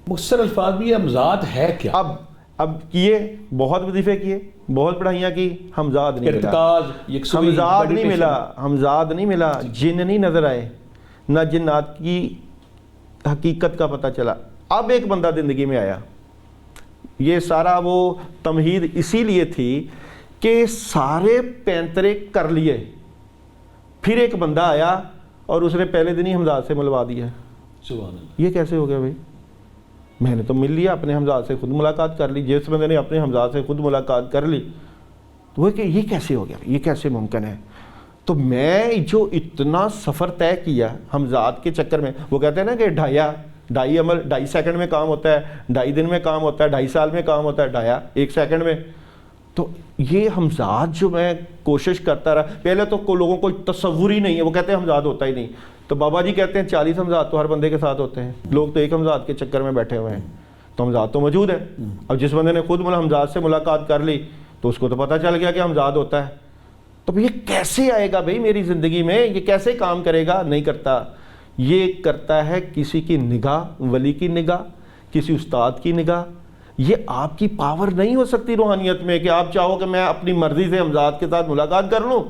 مختصر الفاظ میں یہ ہمزاد ہے کیا؟ اب کیے، بہت وظیفے کیے، بہت پڑھائیاں کی، ہمزاد نہیں ملا، ارتکاز، یکسوئی، ہمزاد نہیں میڈیٹیشن۔ ملا، ہمزاد نہیں ملا، جن نہیں نظر آئے، نہ جنات کی حقیقت کا پتہ چلا۔ اب ایک بندہ زندگی میں آیا، یہ سارا وہ تمہید اسی لیے تھی کہ سارے پینترے کر لیے، پھر ایک بندہ آیا اور اس نے پہلے دن ہی حمزاد سے ملوا دیا۔ سبحان اللہ۔ یہ کیسے ہو گیا بھائی؟ میں نے تو مل لیا، اپنے حمزاد سے خود ملاقات کر لی، جس بندے نے اپنے حمزاد سے خود ملاقات کر لی، تو وہ کہ یہ کیسے ہو گیا، یہ کیسے ممکن ہے؟ تو میں جو اتنا سفر طے کیا حمزاد کے چکر میں، وہ کہتے ہیں نا کہ ڈھائی عمل 2.5 سیکنڈ میں کام ہوتا ہے، 2.5 دن میں کام ہوتا ہے، 2.5 سال میں کام ہوتا ہے، 1 سیکنڈ میں۔ تو یہ حمزاد جو میں کوشش کرتا رہا، پہلے تو لوگوں کو تصور ہی نہیں ہے، وہ کہتے ہیں حمزاد ہوتا ہی نہیں۔ تو بابا جی کہتے ہیں 40 حمزاد تو ہر بندے کے ساتھ ہوتے ہیں، لوگ تو ایک حمزاد کے چکر میں بیٹھے ہوئے ہیں۔ تو حمزاد تو موجود ہے۔ اب جس بندے نے خود حمزاد سے ملاقات کر لی تو اس کو تو پتہ چل گیا کہ حمزاد ہوتا ہے۔ تو یہ کیسے آئے گا بھائی میری زندگی میں؟ یہ کیسے کام کرے گا؟ نہیں کرتا۔ یہ کرتا ہے کسی کی نگاہ، ولی کی نگاہ، کسی استاد کی نگاہ۔ یہ آپ کی پاور نہیں ہو سکتی روحانیت میں کہ آپ چاہو کہ میں اپنی مرضی سے حمزاد کے ساتھ ملاقات کر لوں